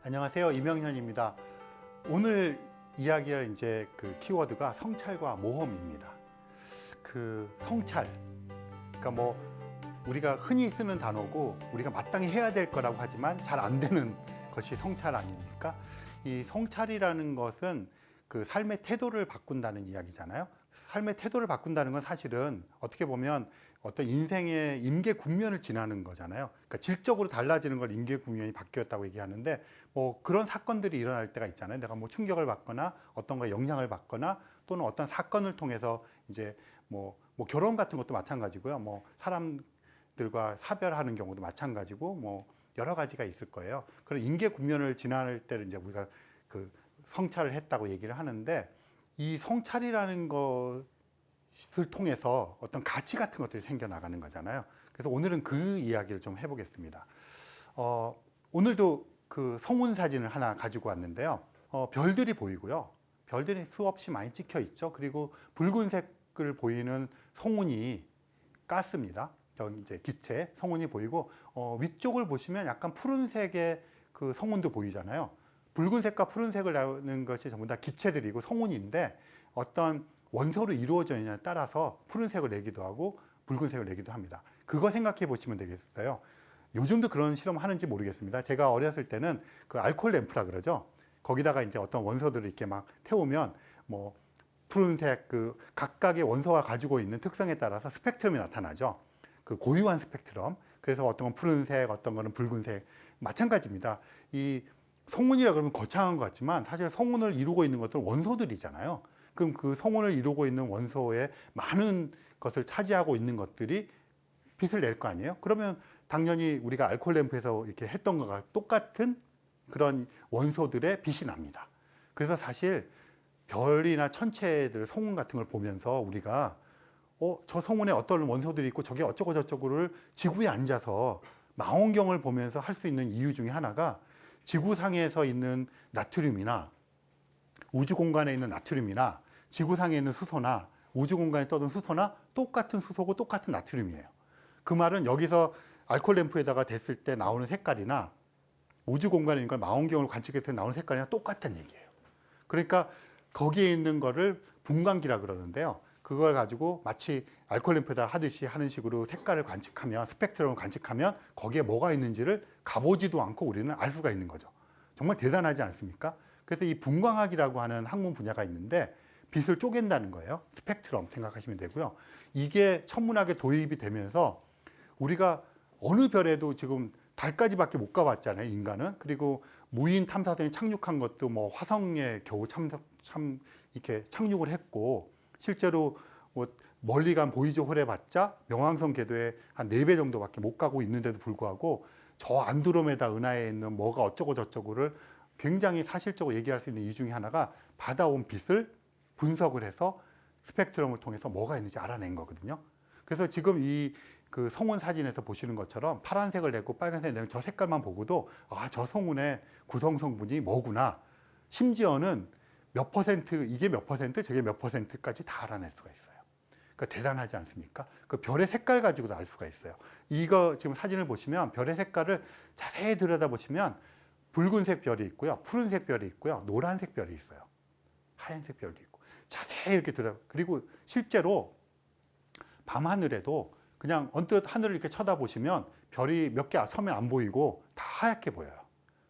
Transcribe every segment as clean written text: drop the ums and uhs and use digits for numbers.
안녕하세요. 이명현입니다. 오늘 이야기할 이제 그 키워드가 성찰과 모험입니다. 그 성찰, 그러니까 뭐 우리가 흔히 쓰는 단어고 우리가 마땅히 해야 될 거라고 하지만 잘 안 되는 것이 성찰 아닙니까? 이 성찰이라는 것은 그 삶의 태도를 바꾼다는 이야기잖아요. 삶의 태도를 바꾼다는 건 사실은 어떻게 보면 어떤 인생의 임계 국면을 지나는 거잖아요. 그러니까 질적으로 달라지는 걸 임계 국면이 바뀌었다고 얘기하는데, 뭐 그런 사건들이 일어날 때가 있잖아요. 내가 뭐 충격을 받거나 어떤 거에 영향을 받거나 또는 어떤 사건을 통해서 이제 뭐 결혼 같은 것도 마찬가지고요. 뭐 사람들과 사별하는 경우도 마찬가지고 뭐 여러 가지가 있을 거예요. 그런 임계 국면을 지날 때를 이제 우리가 그 성찰을 했다고 얘기를 하는데, 이 성찰이라는 것을 통해서 어떤 가치 같은 것들이 생겨나가는 거잖아요. 그래서 오늘은 그 이야기를 좀 해보겠습니다. 오늘도 그 성운 사진을 하나 가지고 왔는데요. 별들이 보이고요. 별들이 수없이 많이 찍혀 있죠. 그리고 붉은색을 보이는 성운이 가스입니다. 저기 이제 기체 성운이 보이고, 위쪽을 보시면 약간 푸른색의 그 성운도 보이잖아요. 붉은색과 푸른색을 나오는 것이 전부 다 기체들이고 성운인데, 어떤 원소로 이루어져 있느냐에 따라서 푸른색을 내기도 하고 붉은색을 내기도 합니다. 그거 생각해 보시면 되겠어요. 요즘도 그런 실험 하는지 모르겠습니다. 제가 어렸을 때는 그 알코올 램프라 그러죠. 거기다가 이제 어떤 원소들을 이렇게 막 태우면 뭐 푸른색 그 각각의 원소가 가지고 있는 특성에 따라서 스펙트럼이 나타나죠. 그 고유한 스펙트럼. 그래서 어떤 건 푸른색, 어떤 거는 붉은색. 마찬가지입니다. 이 성운이라 그러면 거창한 것 같지만 사실 성운을 이루고 있는 것들은 원소들이잖아요. 그럼 그 성운을 이루고 있는 원소의 많은 것을 차지하고 있는 것들이 빛을 낼 거 아니에요? 그러면 당연히 우리가 알코올 램프에서 이렇게 했던 것과 똑같은 그런 원소들의 빛이 납니다. 그래서 사실 별이나 천체들, 성운 같은 걸 보면서 우리가 저 성운에 어떤 원소들이 있고 저게 어쩌고 저쩌고를 지구에 앉아서 망원경을 보면서 할 수 있는 이유 중에 하나가, 지구상에서 있는 나트륨이나 우주 공간에 있는 나트륨이나 지구상에 있는 수소나 우주 공간에 떠도는 수소나 똑같은 수소고 똑같은 나트륨이에요. 그 말은 여기서 알코올 램프에다가 댔을 때 나오는 색깔이나 우주 공간에 있는 걸 망원경으로 관측했을 때 나오는 색깔이랑 똑같다는 얘기예요. 그러니까 거기에 있는 거를 분광기라 그러는데요. 그걸 가지고 마치 알코올 램프에다 하듯이 하는 식으로 색깔을 관측하면, 스펙트럼을 관측하면 거기에 뭐가 있는지를 가보지도 않고 우리는 알 수가 있는 거죠. 정말 대단하지 않습니까? 그래서 이 분광학이라고 하는 학문 분야가 있는데, 빛을 쪼갠다는 거예요. 스펙트럼 생각하시면 되고요. 이게 천문학에 도입이 되면서 우리가 어느 별에도 지금 달까지밖에 못 가봤잖아요, 인간은. 그리고 무인 탐사선이 착륙한 것도 뭐 화성에 겨우 이렇게 착륙을 했고, 실제로 뭐 멀리 간 보이저 홀 해봤자 명왕성 궤도에 한 4배 정도밖에 못 가고 있는데도 불구하고 저 안드로메다 은하에 있는 뭐가 어쩌고 저쩌고를 굉장히 사실적으로 얘기할 수 있는 이유 중에 하나가 받아온 빛을 분석을 해서 스펙트럼을 통해서 뭐가 있는지 알아낸 거거든요. 그래서 지금 이 그 성운 사진에서 보시는 것처럼 파란색을 내고 빨간색을 내는 저 색깔만 보고도 저 성운의 구성 성분이 뭐구나, 심지어는 몇 퍼센트, 이게 몇 퍼센트, 저게 몇 퍼센트까지 다 알아낼 수가 있어요. 그러니까 대단하지 않습니까? 그 별의 색깔 가지고도 알 수가 있어요. 이거 지금 사진을 보시면 별의 색깔을 자세히 들여다보시면 붉은색 별이 있고요, 푸른색 별이 있고요, 노란색 별이 있어요, 하얀색 별도 있고, 자세히 이렇게 그리고 실제로 밤하늘에도 그냥 언뜻 하늘을 이렇게 쳐다보시면 별이 몇 개 서면 안 보이고 다 하얗게 보여요.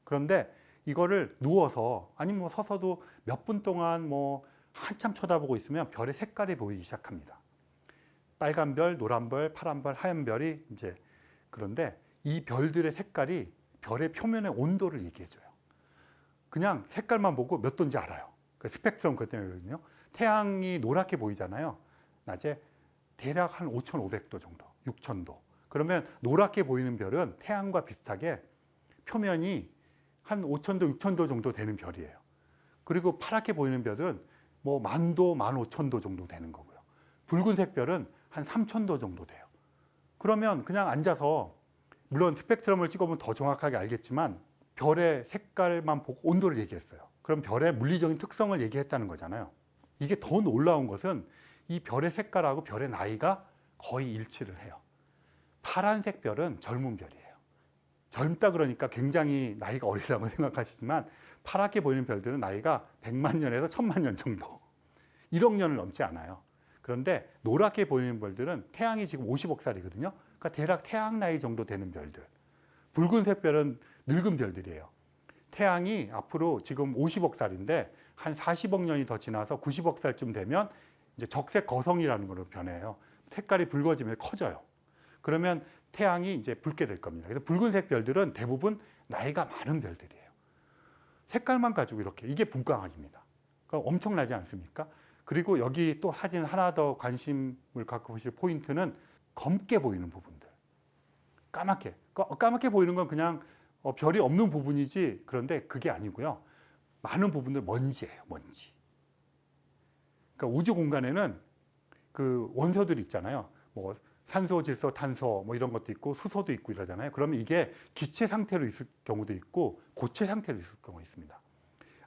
그런데 이거를 누워서 아니면 뭐 서서도 몇 분 동안 뭐 한참 쳐다보고 있으면 별의 색깔이 보이기 시작합니다. 빨간 별, 노란 별, 파란 별, 하얀 별이 이제, 그런데 이 별들의 색깔이 별의 표면의 온도를 얘기해줘요. 그냥 색깔만 보고 몇 도인지 알아요. 그 스펙트럼 그것 때문에 그러거든요. 태양이 노랗게 보이잖아요, 낮에. 대략 한 5,500도 정도, 6,000도. 그러면 노랗게 보이는 별은 태양과 비슷하게 표면이 한 5,000도, 6,000도 정도 되는 별이에요. 그리고 파랗게 보이는 별은 뭐 10,000도, 15,000도 정도 되는 거고요. 붉은색 별은 한 3,000도 정도 돼요. 그러면 그냥 앉아서, 물론 스펙트럼을 찍어보면 더 정확하게 알겠지만 별의 색깔만 보고 온도를 얘기했어요. 그럼 별의 물리적인 특성을 얘기했다는 거잖아요. 이게 더 놀라운 것은 이 별의 색깔하고 별의 나이가 거의 일치를 해요. 파란색 별은 젊은 별이에요. 젊다 그러니까 굉장히 나이가 어리다고 생각하시지만 파랗게 보이는 별들은 나이가 100만 년에서 1000만 년 정도, 1억 년을 넘지 않아요. 그런데 노랗게 보이는 별들은 태양이 지금 50억 살이거든요. 그러니까 대략 태양 나이 정도 되는 별들. 붉은색 별은 늙은 별들이에요. 태양이 앞으로 지금 50억 살인데 한 40억 년이 더 지나서 90억 살쯤 되면 이제 적색 거성이라는 걸로 변해요. 색깔이 붉어지면서 커져요. 그러면 태양이 이제 붉게 될 겁니다. 그래서 붉은색 별들은 대부분 나이가 많은 별들이에요. 색깔만 가지고 이렇게, 이게 분광학입니다. 그러니까 엄청나지 않습니까? 그리고 여기 또 사진 하나 더 관심을 갖고 보실 포인트는 검게 보이는 부분들. 까맣게 보이는 건 그냥 별이 없는 부분이지, 그런데 그게 아니고요. 많은 부분들 먼지예요, 먼지. 그러니까 우주 공간에는 그 원소들 있잖아요. 뭐 산소, 질소, 탄소 뭐 이런 것도 있고 수소도 있고 이러잖아요. 그러면 이게 기체 상태로 있을 경우도 있고 고체 상태로 있을 경우가 있습니다.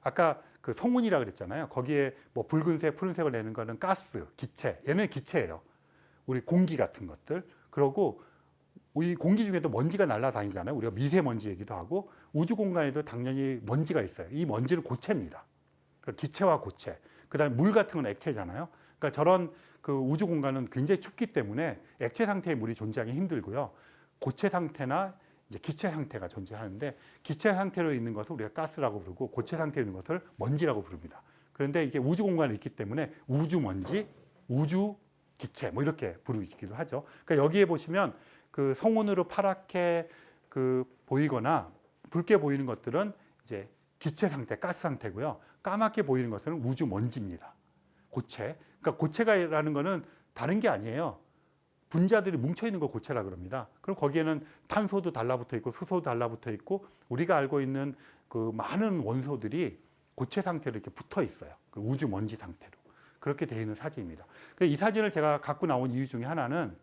아까 그 성운이라 그랬잖아요. 거기에 뭐 붉은색, 푸른색을 내는 거는 가스, 기체. 얘는 기체예요. 우리 공기 같은 것들. 그러고 이 공기 중에도 먼지가 날아다니잖아요. 우리가 미세먼지 얘기도 하고 우주 공간에도 당연히 먼지가 있어요. 이 먼지는 고체입니다. 그러니까 기체와 고체. 그다음에 물 같은 건 액체잖아요. 그러니까 저런 그 우주 공간은 굉장히 춥기 때문에 액체 상태의 물이 존재하기 힘들고요. 고체 상태나 이제 기체 상태가 존재하는데, 기체 상태로 있는 것을 우리가 가스라고 부르고 고체 상태로 있는 것을 먼지라고 부릅니다. 그런데 이게 우주 공간에 있기 때문에 우주 먼지, 우주 기체 뭐 이렇게 부르기도 하죠. 그러니까 여기에 보시면 그 성운으로 파랗게 그 보이거나 붉게 보이는 것들은 이제 기체 상태, 가스 상태고요. 까맣게 보이는 것은 우주 먼지입니다. 고체. 그러니까 고체가라는 거는 다른 게 아니에요. 분자들이 뭉쳐 있는 걸 고체라 그럽니다. 그럼 거기에는 탄소도 달라붙어 있고 수소도 달라붙어 있고 우리가 알고 있는 그 많은 원소들이 고체 상태로 이렇게 붙어 있어요. 그 우주 먼지 상태로. 그렇게 되어 있는 사진입니다. 이 사진을 제가 갖고 나온 이유 중에 하나는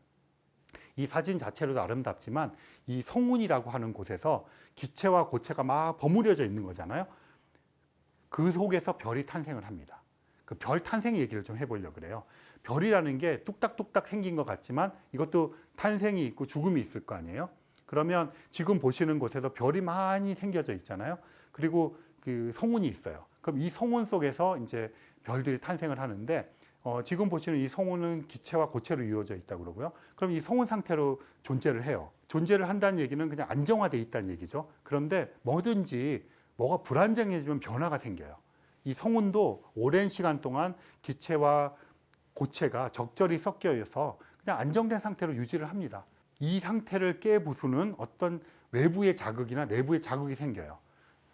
이 사진 자체로도 아름답지만 이 성운이라고 하는 곳에서 기체와 고체가 막 버무려져 있는 거잖아요. 그 속에서 별이 탄생을 합니다. 그 별 탄생 얘기를 좀 해보려고 그래요. 별이라는 게 뚝딱뚝딱 생긴 것 같지만 이것도 탄생이 있고 죽음이 있을 거 아니에요. 그러면 지금 보시는 곳에서 별이 많이 생겨져 있잖아요. 그리고 그 성운이 있어요. 그럼 이 성운 속에서 이제 별들이 탄생을 하는데 지금 보시는 이 성운은 기체와 고체로 이루어져 있다고 그러고요. 그럼 이 성운 상태로 존재를 해요. 존재를 한다는 얘기는 그냥 안정화되어 있다는 얘기죠. 그런데 뭐든지 뭐가 불안정해지면 변화가 생겨요. 이 성운도 오랜 시간 동안 기체와 고체가 적절히 섞여서 그냥 안정된 상태로 유지를 합니다. 이 상태를 깨부수는 어떤 외부의 자극이나 내부의 자극이 생겨요.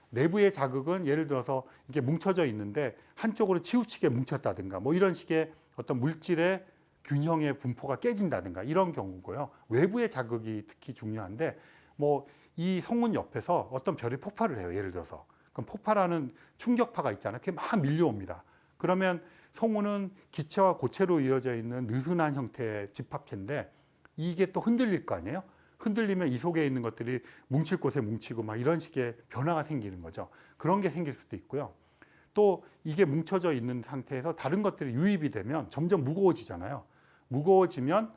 내부의 자극은 예를 들어서 이게 뭉쳐져 있는데 한쪽으로 치우치게 뭉쳤다든가 뭐 이런 식의 어떤 물질의 균형의 분포가 깨진다든가 이런 경우고요. 외부의 자극이 특히 중요한데 뭐 이 성운 옆에서 어떤 별이 폭발을 해요. 예를 들어서. 그럼 폭발하는 충격파가 있잖아요. 그게 막 밀려옵니다. 그러면 성운은 기체와 고체로 이어져 있는 느슨한 형태의 집합체인데 이게 또 흔들릴 거 아니에요? 흔들리면 이 속에 있는 것들이 뭉칠 곳에 뭉치고 막 이런 식의 변화가 생기는 거죠. 그런 게 생길 수도 있고요. 또 이게 뭉쳐져 있는 상태에서 다른 것들이 유입이 되면 점점 무거워지잖아요. 무거워지면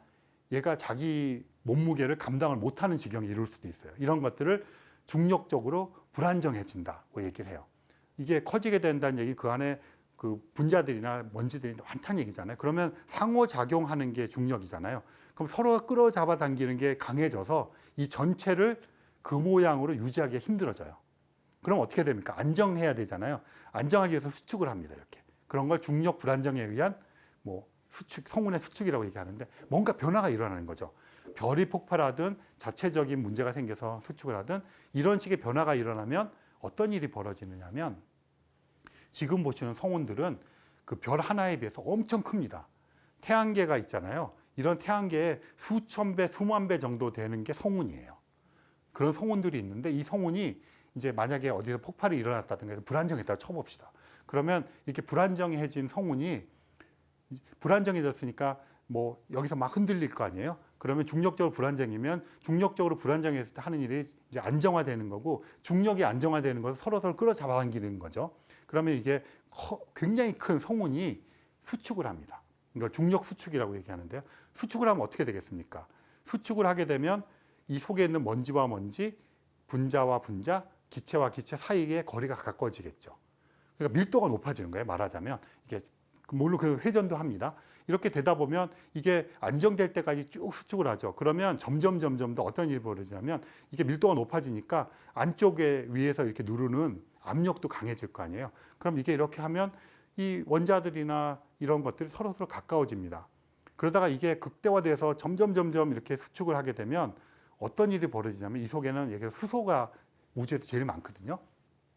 얘가 자기 몸무게를 감당을 못하는 지경에 이를 수도 있어요. 이런 것들을 중력적으로 불안정해진다고 얘기를 해요. 이게 커지게 된다는 얘기, 그 안에 그 분자들이나 먼지들이 많다는 얘기잖아요. 그러면 상호작용하는 게 중력이잖아요. 그럼 서로 끌어잡아 당기는 게 강해져서 이 전체를 그 모양으로 유지하기가 힘들어져요. 그럼 어떻게 됩니까? 안정해야 되잖아요. 안정하기 위해서 수축을 합니다. 이렇게. 그런 걸 중력 불안정에 의한 뭐 수축, 성운의 수축이라고 얘기하는데 뭔가 변화가 일어나는 거죠. 별이 폭발하든 자체적인 문제가 생겨서 수축을 하든 이런 식의 변화가 일어나면 어떤 일이 벌어지느냐면 지금 보시는 성운들은 그 별 하나에 비해서 엄청 큽니다. 태양계가 있잖아요. 이런 태양계의 수천 배, 수만 배 정도 되는 게 성운이에요. 그런 성운들이 있는데 이 성운이 이제 만약에 어디서 폭발이 일어났다든가 해서 불안정했다고 쳐봅시다. 그러면 이렇게 불안정해진 성운이 불안정해졌으니까 뭐 여기서 막 흔들릴 거 아니에요? 그러면 중력적으로 불안정이면 중력적으로 불안정했을 때 하는 일이 이제 안정화되는 거고 중력이 안정화되는 것은 서로 끌어잡아 당기는 거죠. 그러면 이게 굉장히 큰 성운이 수축을 합니다. 이걸 중력 수축이라고 얘기하는데요. 수축을 하면 어떻게 되겠습니까? 수축을 하게 되면 이 속에 있는 먼지와 먼지, 분자와 분자, 기체와 기체 사이의 거리가 가까워지겠죠. 그러니까 밀도가 높아지는 거예요. 말하자면 이게 물론 그 회전도 합니다. 이렇게 되다 보면 이게 안정될 때까지 쭉 수축을 하죠. 그러면 점점 더 어떤 일이 벌어지냐면 이게 밀도가 높아지니까 안쪽에 위에서 이렇게 누르는 압력도 강해질 거 아니에요. 그럼 이게 이렇게 하면 이 원자들이나 이런 것들이 서로 가까워집니다. 그러다가 이게 극대화돼서 점점 이렇게 수축을 하게 되면 어떤 일이 벌어지냐면 이 속에는 이게 수소가 우주에서 제일 많거든요.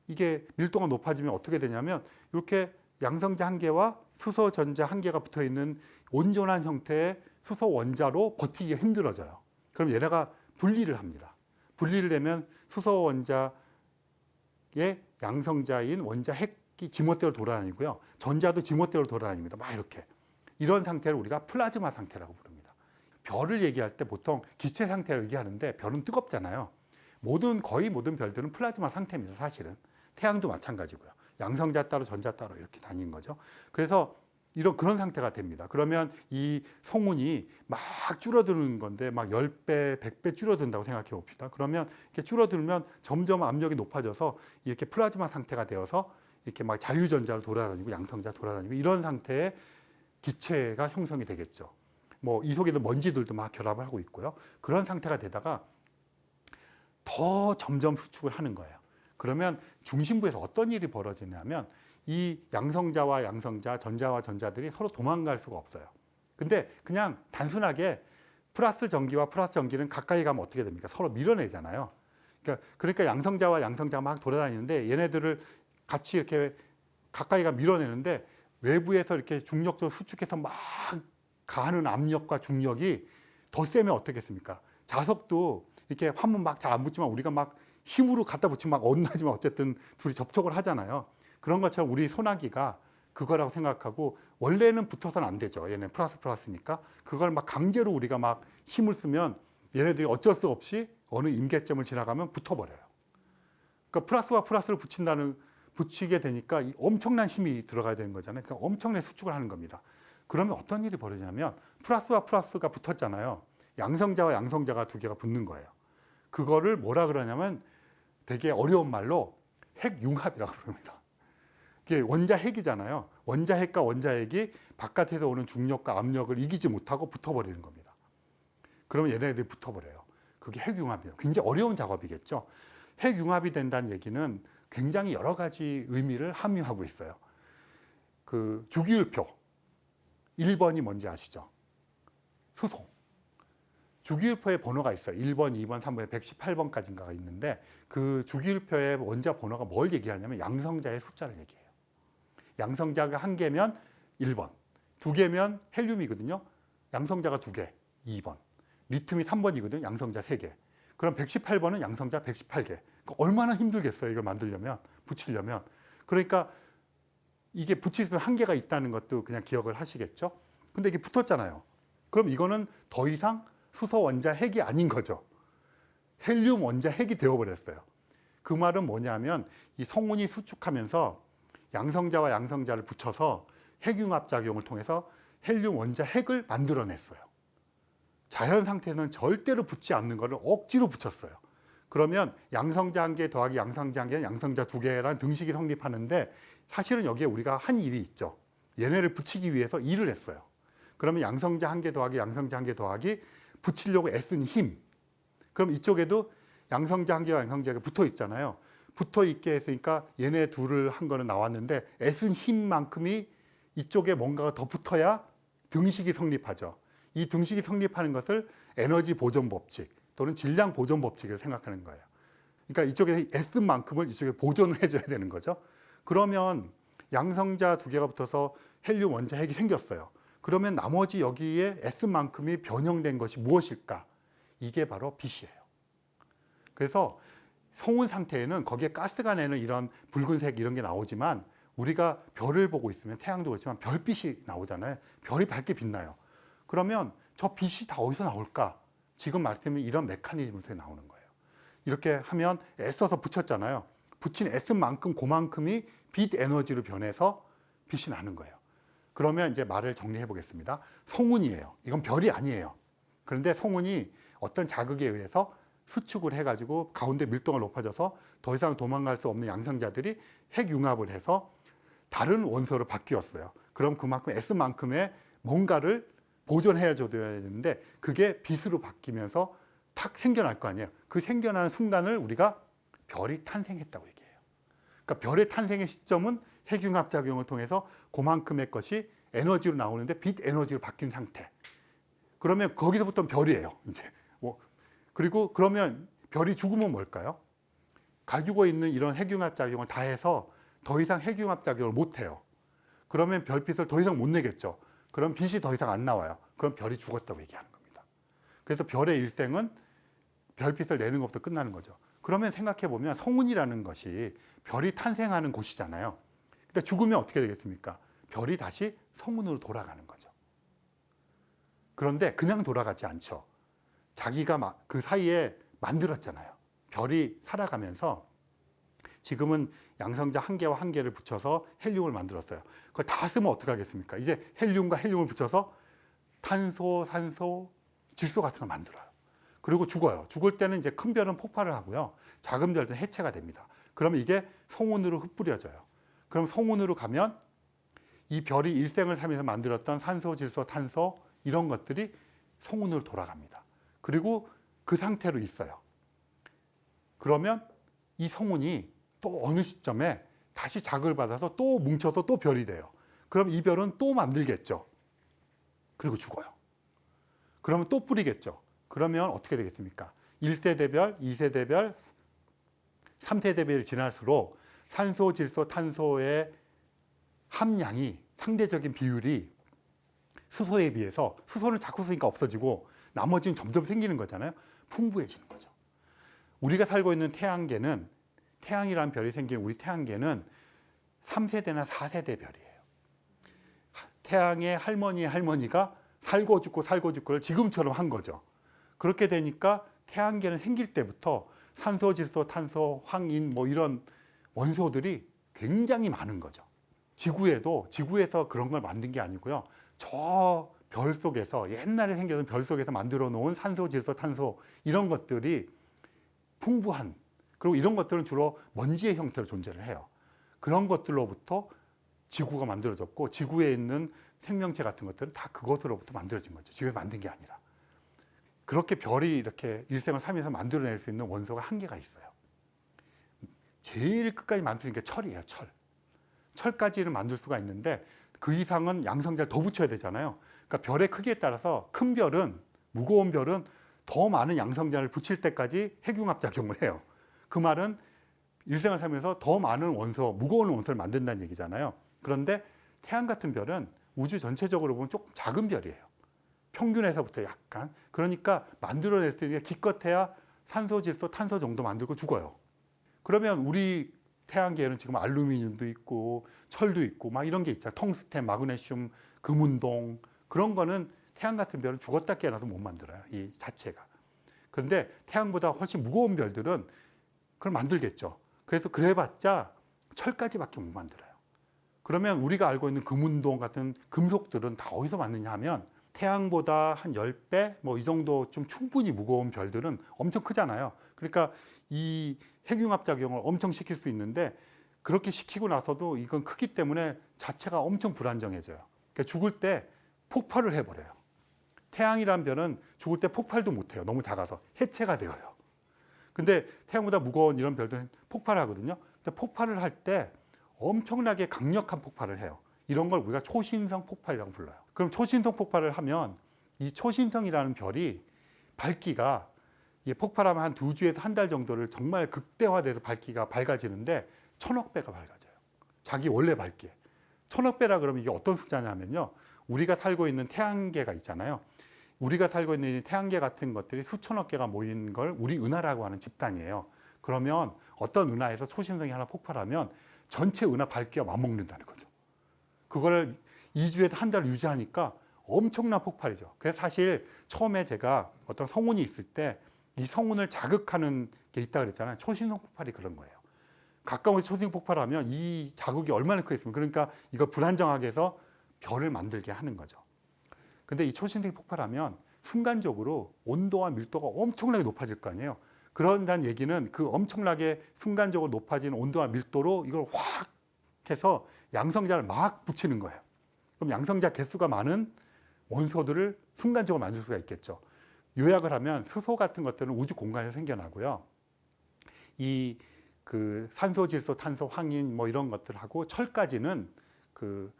이게 밀도가 높아지면 어떻게 되냐면 이렇게 양성자 한 개와 수소 전자 한 개가 붙어 있는 온전한 형태의 수소 원자로 버티기가 힘들어져요. 그럼 얘네가 분리를 합니다. 분리를 되면 수소 원자의 양성자인 원자 핵이 지멋대로 돌아다니고요. 전자도 지멋대로 돌아다닙니다. 막 이렇게. 이런 상태를 우리가 플라즈마 상태라고 부릅니다. 별을 얘기할 때 보통 기체 상태를 얘기하는데 별은 뜨겁잖아요. 거의 모든 별들은 플라즈마 상태입니다. 사실은. 태양도 마찬가지고요. 양성자 따로 전자 따로 이렇게 다니는 거죠. 그래서 그런 상태가 됩니다. 그러면 이 성운이 막 줄어드는 건데 막 10배, 100배 줄어든다고 생각해 봅시다. 그러면 이렇게 줄어들면 점점 압력이 높아져서 이렇게 플라즈마 상태가 되어서 이렇게 막 자유전자로 돌아다니고 양성자 돌아다니고 이런 상태의 기체가 형성이 되겠죠. 뭐 이 속에도 먼지들도 막 결합을 하고 있고요. 그런 상태가 되다가 더 점점 수축을 하는 거예요. 그러면 중심부에서 어떤 일이 벌어지냐면 이 양성자와 양성자, 전자와 전자들이 서로 도망갈 수가 없어요. 근데 그냥 단순하게 플러스 전기와 플러스 전기는 가까이 가면 어떻게 됩니까? 서로 밀어내잖아요. 그러니까 양성자와 양성자가 막 돌아다니는데 얘네들을 같이 이렇게 가까이가 밀어내는데 외부에서 이렇게 중력적으로 수축해서 막 가하는 압력과 중력이 더 세면 어떻겠습니까? 자석도 이렇게 화면 막 잘 안 붙지만 우리가 막 힘으로 갖다 붙이면 막 엇나지만 어쨌든 둘이 접촉을 하잖아요. 그런 것처럼 우리 소나기가 그거라고 생각하고 원래는 붙어서는 안 되죠. 얘는 플러스니까 그걸 막 강제로 우리가 막 힘을 쓰면 얘네들이 어쩔 수 없이 어느 임계점을 지나가면 붙어버려요. 그러니까 플러스와 플러스를 붙이게 되니까 엄청난 힘이 들어가야 되는 거잖아요. 그러니까 엄청나게 수축을 하는 겁니다. 그러면 어떤 일이 벌어지냐면 플러스와 플러스가 붙었잖아요. 양성자와 양성자가 두 개가 붙는 거예요. 그거를 뭐라 그러냐면 되게 어려운 말로 핵융합이라고 부릅니다. 이게 원자 핵이잖아요. 원자 핵과 원자 핵이 바깥에서 오는 중력과 압력을 이기지 못하고 붙어버리는 겁니다. 그러면 얘네들이 붙어버려요. 그게 핵융합이에요. 굉장히 어려운 작업이겠죠. 핵융합이 된다는 얘기는 굉장히 여러 가지 의미를 함유하고 있어요. 그 주기율표 1번이 뭔지 아시죠? 수소. 주기율표에 번호가 있어요. 1번, 2번, 3번, 118번까지인가가 있는데 그 주기율표의 원자 번호가 뭘 얘기하냐면 양성자의 숫자를 얘기해요. 양성자가 한 개면 1번, 두 개면 헬륨이거든요. 양성자가 두 개, 2번. 리튬이 3번이거든요. 양성자 3개. 그럼 118번은 양성자 118개. 그러니까 얼마나 힘들겠어요. 이걸 만들려면, 붙이려면. 그러니까 이게 붙일 수 있는 한계가 있다는 것도 그냥 기억을 하시겠죠. 근데 이게 붙었잖아요. 그럼 이거는 더 이상 수소 원자 핵이 아닌 거죠. 헬륨 원자 핵이 되어버렸어요. 그 말은 뭐냐면 이 성운이 수축하면서 양성자와 양성자를 붙여서 핵융합 작용을 통해서 헬륨 원자 핵을 만들어냈어요. 자연 상태에서는 절대로 붙지 않는 것을 억지로 붙였어요. 그러면 양성자 한 개 더하기 양성자 한 개는 양성자 두 개라는 등식이 성립하는데 사실은 여기에 우리가 한 일이 있죠. 얘네를 붙이기 위해서 일을 했어요. 그러면 양성자 한 개 더하기 양성자 한 개 더하기 붙이려고 애쓴 힘. 그럼 이쪽에도 양성자 한 개와 양성자가 붙어 있잖아요. 붙어 있게 했으니까 얘네 둘을 한 거는 나왔는데 애쓴 힘만큼이 이쪽에 뭔가가 더 붙어야 등식이 성립하죠. 이 등식이 성립하는 것을 에너지 보존 법칙 또는 질량 보존 법칙을 생각하는 거예요. 그러니까 이쪽에 애쓴 만큼을 이쪽에 보존을 해줘야 되는 거죠. 그러면 양성자 두 개가 붙어서 헬륨 원자 핵이 생겼어요. 그러면 나머지 여기에 애쓴 만큼이 변형된 것이 무엇일까? 이게 바로 빛이에요. 그래서 성운 상태에는 거기에 가스가 내는 이런 붉은색 이런 게 나오지만 우리가 별을 보고 있으면 태양도 그렇지만 별빛이 나오잖아요. 별이 밝게 빛나요. 그러면 저 빛이 다 어디서 나올까? 지금 말씀드린 이런 메커니즘으로 나오는 거예요. 이렇게 하면 애써서 붙였잖아요. 붙인 애쓴 만큼 그만큼이 빛 에너지로 변해서 빛이 나는 거예요. 그러면 이제 말을 정리해 보겠습니다. 성운이에요. 이건 별이 아니에요. 그런데 성운이 어떤 자극에 의해서 수축을 해가지고 가운데 밀도가 높아져서 더 이상 도망갈 수 없는 양성자들이 핵융합을 해서 다른 원소로 바뀌었어요. 그럼 그만큼 S만큼의 뭔가를 보존해야 줘야 되는데 그게 빛으로 바뀌면서 탁 생겨날 거 아니에요. 그 생겨나는 순간을 우리가 별이 탄생했다고 얘기해요. 그러니까 별의 탄생의 시점은 핵융합 작용을 통해서 그만큼의 것이 에너지로 나오는데 빛 에너지로 바뀐 상태. 그러면 거기서부터 별이에요. 이제 그리고 그러면 별이 죽으면 뭘까요? 가지고 있는 이런 핵융합 작용을 다 해서 더 이상 핵융합 작용을 못 해요. 그러면 별빛을 더 이상 못 내겠죠. 그럼 빛이 더 이상 안 나와요. 그럼 별이 죽었다고 얘기하는 겁니다. 그래서 별의 일생은 별빛을 내는 것부터 끝나는 거죠. 그러면 생각해 보면 성운이라는 것이 별이 탄생하는 곳이잖아요. 근데 죽으면 어떻게 되겠습니까? 별이 다시 성운으로 돌아가는 거죠. 그런데 그냥 돌아가지 않죠. 자기가 그 사이에 만들었잖아요. 별이 살아가면서 지금은 양성자 한 개와 한 개를 붙여서 헬륨을 만들었어요. 그걸 다 쓰면 어떡하겠습니까? 이제 헬륨과 헬륨을 붙여서 탄소, 산소, 질소 같은 걸 만들어요. 그리고 죽어요. 죽을 때는 이제 큰 별은 폭발을 하고요. 작은 별은 해체가 됩니다. 그러면 이게 성운으로 흩뿌려져요. 그럼 성운으로 가면 이 별이 일생을 살면서 만들었던 산소, 질소, 탄소 이런 것들이 성운으로 돌아갑니다. 그리고 그 상태로 있어요. 그러면 이 성운이 또 어느 시점에 다시 자극을 받아서 또 뭉쳐서 또 별이 돼요. 그럼 이 별은 또 만들겠죠. 그리고 죽어요. 그러면 또 뿌리겠죠. 그러면 어떻게 되겠습니까? 1세대별, 2세대별, 3세대별이 지날수록 산소, 질소, 탄소의 함량이 상대적인 비율이 수소에 비해서 수소는 자꾸 쓰니까 없어지고 나머지는 점점 생기는 거잖아요. 풍부해지는 거죠. 우리가 살고 있는 태양계는 태양이라는 별이 생긴 우리 태양계는 3세대나 4세대 별이에요. 태양의 할머니의 할머니가 살고 죽고 살고 죽고를 지금처럼 한 거죠. 그렇게 되니까 태양계는 생길 때부터 산소, 질소, 탄소, 황인 뭐 이런 원소들이 굉장히 많은 거죠. 지구에도 지구에서 그런 걸 만든 게 아니고요. 저 별 속에서 옛날에 생겨난 별 속에서 만들어 놓은 산소, 질소, 탄소 이런 것들이 풍부한, 그리고 이런 것들은 주로 먼지의 형태로 존재를 해요. 그런 것들로부터 지구가 만들어졌고 지구에 있는 생명체 같은 것들은 다 그것으로부터 만들어진 거죠. 지구에 만든 게 아니라. 그렇게 별이 이렇게 일생을 살면서 만들어낼 수 있는 원소가 한계가 있어요. 제일 끝까지 만들 수 있는 게 철이에요. 철. 철까지는 만들 수가 있는데 그 이상은 양성자를 더 붙여야 되잖아요. 그러니까 별의 크기에 따라서 큰 별은, 무거운 별은 더 많은 양성자를 붙일 때까지 핵융합 작용을 해요. 그 말은 일생을 살면서 더 많은 원소, 무거운 원소를 만든다는 얘기잖아요. 그런데 태양 같은 별은 우주 전체적으로 보면 조금 작은 별이에요. 평균에서부터 약간. 그러니까 만들어낼 수 있는 게 기껏해야 산소, 질소, 탄소 정도 만들고 죽어요. 그러면 우리 태양계에는 지금 알루미늄도 있고 철도 있고 막 이런 게 있잖아요. 텅스텐, 마그네슘, 금운동 그런 거는 태양 같은 별은 죽었다 깨어나서 못 만들어요. 이 자체가. 그런데 태양보다 훨씬 무거운 별들은 그걸 만들겠죠. 그래서 그래봤자 철까지밖에 못 만들어요. 그러면 우리가 알고 있는 금운동 같은 금속들은 다 어디서 만드냐 하면 태양보다 한 10배 뭐 이 정도 좀 충분히 무거운 별들은 엄청 크잖아요. 그러니까 이 핵융합 작용을 엄청 시킬 수 있는데 그렇게 시키고 나서도 이건 크기 때문에 자체가 엄청 불안정해져요. 그러니까 죽을 때 폭발을 해버려요. 태양이란 별은 죽을 때 폭발도 못해요. 너무 작아서 해체가 되어요. 근데 태양보다 무거운 이런 별들은 폭발하거든요. 근데 폭발을 할 때 엄청나게 강력한 폭발을 해요. 이런 걸 우리가 초신성 폭발이라고 불러요. 그럼 초신성 폭발을 하면 이 초신성이라는 별이 밝기가 폭발하면 한 2주에서 한 달 정도를 정말 극대화돼서 밝기가 밝아지는데 1000억 배가 밝아져요. 자기 원래 밝기에. 1000억 배라 그러면 이게 어떤 숫자냐면요. 우리가 살고 있는 태양계가 있잖아요. 우리가 살고 있는 이 태양계 같은 것들이 수천억 개가 모인 걸 우리 은하라고 하는 집단이에요. 그러면 어떤 은하에서 초신성이 하나 폭발하면 전체 은하 밝기가 맞먹는다는 거죠. 그걸 2주에서 한 달 유지하니까 엄청난 폭발이죠. 그래서 사실 처음에 제가 어떤 성운이 있을 때 이 성운을 자극하는 게 있다 그랬잖아요. 초신성 폭발이 그런 거예요. 가까운 초신성 폭발하면 이 자극이 얼마나 크겠습니까? 그러니까 이걸 불안정하게 해서 별을 만들게 하는 거죠. 근데 이 초신성이 폭발하면 순간적으로 온도와 밀도가 엄청나게 높아질 거 아니에요. 그런다는 얘기는 그 엄청나게 순간적으로 높아진 온도와 밀도로 이걸 확 해서 양성자를 막 붙이는 거예요. 그럼 양성자 개수가 많은 원소들을 순간적으로 만들 수가 있겠죠. 요약을 하면 수소 같은 것들은 우주 공간에서 생겨나고요. 이 그 산소, 질소, 탄소, 황인 뭐 이런 것들하고 철까지는 그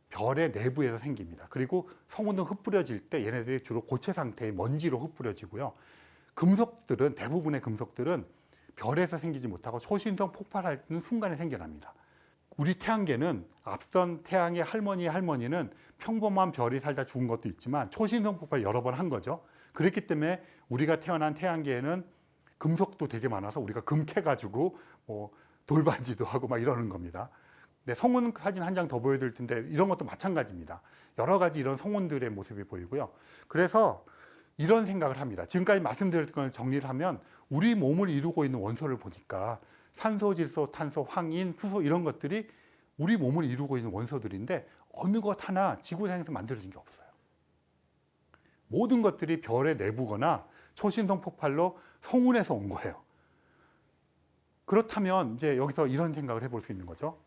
별의 내부에서 생깁니다. 그리고 성운은 흩뿌려질 때 얘네들이 주로 고체 상태의 먼지로 흩뿌려지고요. 금속들은, 대부분의 금속들은 별에서 생기지 못하고 초신성 폭발하는 순간에 생겨납니다. 우리 태양계는 앞선 태양의 할머니는 평범한 별이 살다 죽은 것도 있지만 초신성 폭발을 여러 번 한 거죠. 그렇기 때문에 우리가 태어난 태양계에는 금속도 되게 많아서 우리가 금 캐가지고 뭐 돌반지도 하고 막 이러는 겁니다. 네, 성운 사진 한 장 더 보여드릴 텐데 이런 것도 마찬가지입니다. 여러 가지 이런 성운들의 모습이 보이고요. 그래서 이런 생각을 합니다. 지금까지 말씀드렸던 걸 정리를 하면 우리 몸을 이루고 있는 원소를 보니까 산소, 질소, 탄소, 황인, 수소 이런 것들이 우리 몸을 이루고 있는 원소들인데 어느 것 하나 지구상에서 만들어진 게 없어요. 모든 것들이 별의 내부거나 초신성 폭발로 성운에서 온 거예요. 그렇다면 이제 여기서 이런 생각을 해볼 수 있는 거죠.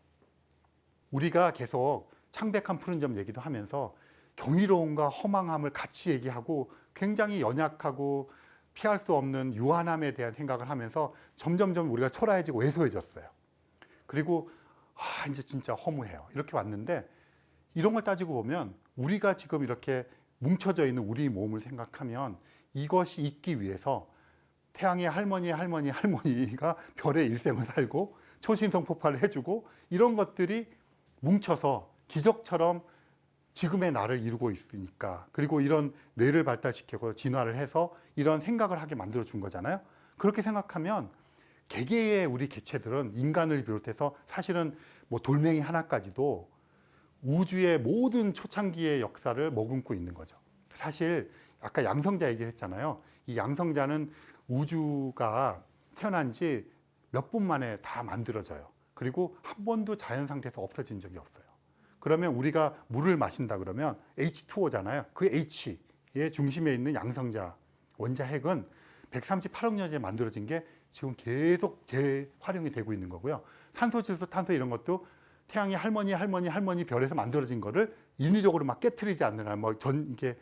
우리가 계속 창백한 푸른 점 얘기도 하면서 경이로움과 허망함을 같이 얘기하고 굉장히 연약하고 피할 수 없는 유한함에 대한 생각을 하면서 점점점 우리가 초라해지고 왜소해졌어요. 그리고 이제 진짜 허무해요. 이렇게 왔는데 이런 걸 따지고 보면 우리가 지금 이렇게 뭉쳐져 있는 우리 몸을 생각하면 이것이 있기 위해서 태양의 할머니가 별의 일생을 살고 초신성 폭발을 해주고 이런 것들이 뭉쳐서 기적처럼 지금의 나를 이루고 있으니까, 그리고 이런 뇌를 발달시키고 진화를 해서 이런 생각을 하게 만들어 준 거잖아요. 그렇게 생각하면 개개의 우리 개체들은 인간을 비롯해서 사실은 뭐 돌멩이 하나까지도 우주의 모든 초창기의 역사를 머금고 있는 거죠. 사실 아까 양성자 얘기했잖아요. 이 양성자는 우주가 태어난 지 몇 분 만에 다 만들어져요. 그리고 한 번도 자연 상태에서 없어진 적이 없어요. 그러면 우리가 물을 마신다 그러면 H2O잖아요. 그 H의 중심에 있는 양성자 원자핵은 138억 년 전에 만들어진 게 지금 계속 재활용이 되고 있는 거고요. 산소, 질소, 탄소 이런 것도 태양의 할머니 별에서 만들어진 거를 인위적으로 막 깨트리지 않는 한, 이게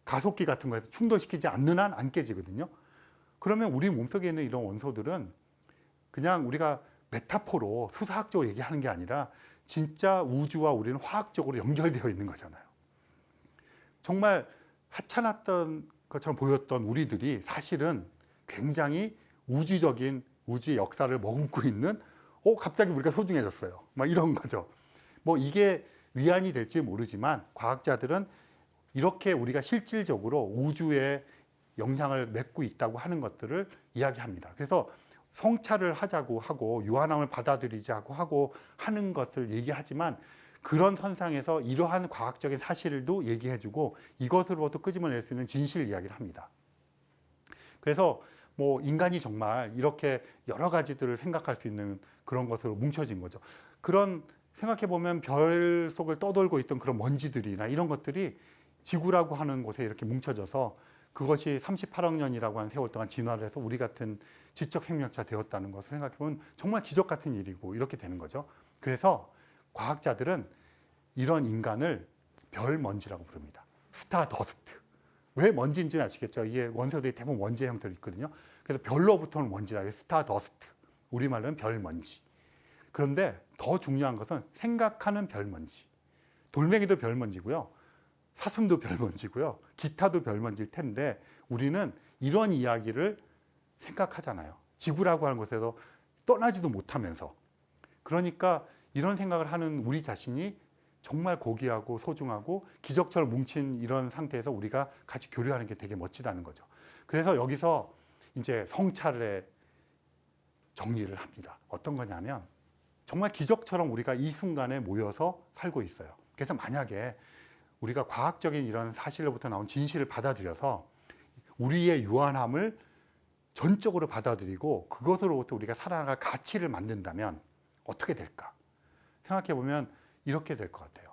가속기 같은 거에서 충돌시키지 않는 한 안 깨지거든요. 그러면 우리 몸속에 있는 이런 원소들은 그냥 우리가 메타포로 수사학적으로 얘기하는 게 아니라 진짜 우주와 우리는 화학적으로 연결되어 있는 거잖아요. 정말 하찮았던 것처럼 보였던 우리들이 사실은 굉장히 우주적인 우주의 역사를 머금고 있는 갑자기 우리가 소중해졌어요. 막 이런 거죠. 뭐 이게 위안이 될지 모르지만 과학자들은 이렇게 우리가 실질적으로 우주에 영향을 맺고 있다고 하는 것들을 이야기합니다. 그래서 성찰을 하자고 하고 유한함을 받아들이자고 하고 하는 것을 얘기하지만 그런 선상에서 이러한 과학적인 사실도 얘기해주고 이것으로부터 끄집어낼 수 있는 진실 이야기를 합니다. 그래서 뭐 인간이 정말 이렇게 여러 가지들을 생각할 수 있는 그런 것으로 뭉쳐진 거죠. 그런 생각해보면 별 속을 떠돌고 있던 그런 먼지들이나 이런 것들이 지구라고 하는 곳에 이렇게 뭉쳐져서 그것이 38억 년이라고 하는 세월 동안 진화를 해서 우리 같은 지적 생명체가 되었다는 것을 생각해보면 정말 기적 같은 일이고 이렇게 되는 거죠. 그래서 과학자들은 이런 인간을 별 먼지라고 부릅니다. 스타더스트. 왜 먼지인지는 아시겠죠? 이게 원소들이 대부분 먼지의 형태로 있거든요. 그래서 별로부터는 먼지다. 스타더스트. 우리말로는 별 먼지. 그런데 더 중요한 것은 생각하는 별 먼지. 돌멩이도 별 먼지고요. 사슴도 별 먼지고요. 기타도 별 먼지일 텐데 우리는 이런 이야기를 생각하잖아요. 지구라고 하는 곳에서 떠나지도 못하면서. 그러니까 이런 생각을 하는 우리 자신이 정말 고귀하고 소중하고 기적처럼 뭉친 이런 상태에서 우리가 같이 교류하는 게 되게 멋지다는 거죠. 그래서 여기서 이제 성찰의 정리를 합니다. 어떤 거냐면 정말 기적처럼 우리가 이 순간에 모여서 살고 있어요. 그래서 만약에 우리가 과학적인 이런 사실로부터 나온 진실을 받아들여서 우리의 유한함을 전적으로 받아들이고 그것으로부터 우리가 살아나갈 가치를 만든다면 어떻게 될까? 생각해보면 이렇게 될 것 같아요.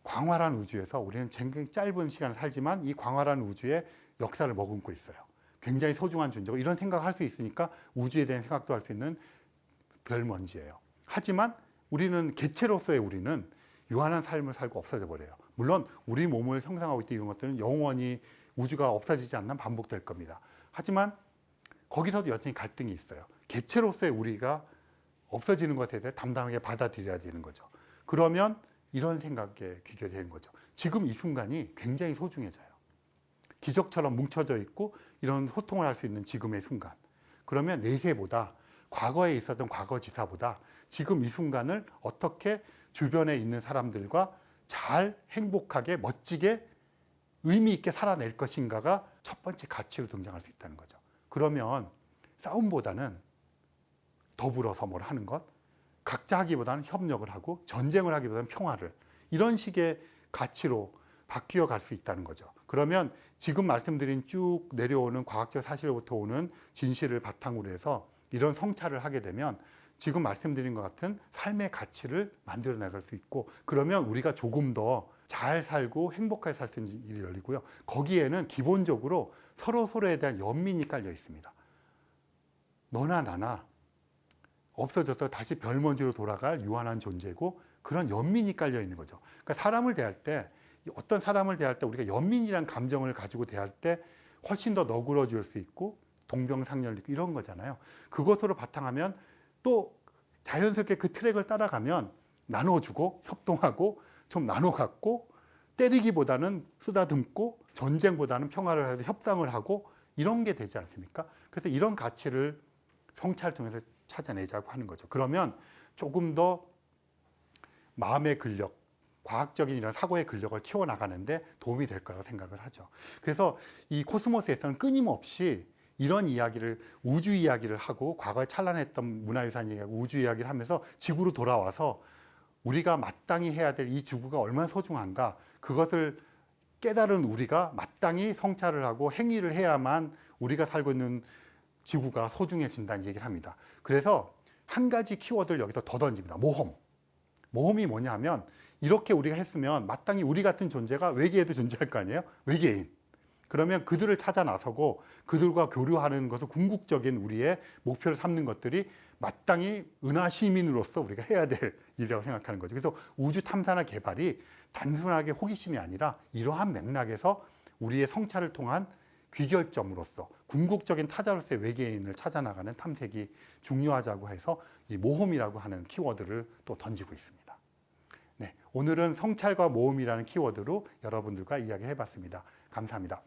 광활한 우주에서 우리는 굉장히 짧은 시간을 살지만 이 광활한 우주의 역사를 머금고 있어요. 굉장히 소중한 존재고 이런 생각을 할 수 있으니까 우주에 대한 생각도 할 수 있는 별먼지예요. 하지만 우리는 개체로서의 우리는 유한한 삶을 살고 없어져 버려요. 물론 우리 몸을 형성하고 있던 이런 것들은 영원히 우주가 없어지지 않는 반복될 겁니다. 하지만 거기서도 여전히 갈등이 있어요. 개체로서의 우리가 없어지는 것에 대해 담담하게 받아들여야 되는 거죠. 그러면 이런 생각에 귀결이 되는 거죠. 지금 이 순간이 굉장히 소중해져요. 기적처럼 뭉쳐져 있고 이런 소통을 할 수 있는 지금의 순간. 그러면 내세보다 과거에 있었던 과거지사보다 지금 이 순간을 어떻게 주변에 있는 사람들과 잘 행복하게 멋지게 의미 있게 살아낼 것인가가 첫 번째 가치로 등장할 수 있다는 거죠. 그러면 싸움보다는 더불어서 뭘 하는 것, 각자 하기보다는 협력을 하고 전쟁을 하기보다는 평화를, 이런 식의 가치로 바뀌어 갈 수 있다는 거죠. 그러면 지금 말씀드린 쭉 내려오는 과학적 사실로부터 오는 진실을 바탕으로 해서 이런 성찰을 하게 되면 지금 말씀드린 것 같은 삶의 가치를 만들어 나갈 수 있고, 그러면 우리가 조금 더 잘 살고 행복하게 살 수 있는 일이 열리고요. 거기에는 기본적으로 서로에 대한 연민이 깔려 있습니다. 너나 나나 없어져서 다시 별먼지로 돌아갈 유한한 존재고, 그런 연민이 깔려 있는 거죠. 그러니까 사람을 대할 때, 어떤 사람을 대할 때 우리가 연민이란 감정을 가지고 대할 때 훨씬 더 너그러질 수 있고 동병상련이 있고 이런 거잖아요. 그것으로 바탕하면 또 자연스럽게 그 트랙을 따라가면 나눠주고 협동하고 좀 나눠 갖고 때리기보다는 쓰다듬고 전쟁보다는 평화를 해서 협상을 하고 이런 게 되지 않습니까? 그래서 이런 가치를 성찰을 통해서 찾아내자고 하는 거죠. 그러면 조금 더 마음의 근력, 과학적인 이런 사고의 근력을 키워나가는데 도움이 될 거라고 생각을 하죠. 그래서 이 코스모스에서는 끊임없이 이런 이야기를, 우주 이야기를 하고 과거에 찬란했던 문화유산 이야기하고 우주 이야기를 하면서 지구로 돌아와서 우리가 마땅히 해야 될 이 지구가 얼마나 소중한가, 그것을 깨달은 우리가 마땅히 성찰을 하고 행위를 해야만 우리가 살고 있는 지구가 소중해진다는 얘기를 합니다. 그래서 한 가지 키워드를 여기서 더 던집니다. 모험. 모험이 뭐냐 하면, 이렇게 우리가 했으면 마땅히 우리 같은 존재가 외계에도 존재할 거 아니에요? 외계인. 그러면 그들을 찾아 나서고 그들과 교류하는 것을 궁극적인 우리의 목표를 삼는 것들이 마땅히 은하 시민으로서 우리가 해야 될 일이라고 생각하는 거죠. 그래서 우주 탐사나 개발이 단순하게 호기심이 아니라 이러한 맥락에서 우리의 성찰을 통한 귀결점으로서 궁극적인 타자로서의 외계인을 찾아나가는 탐색이 중요하자고 해서 이 모험이라고 하는 키워드를 또 던지고 있습니다. 네, 오늘은 성찰과 모험이라는 키워드로 여러분들과 이야기해 봤습니다. 감사합니다.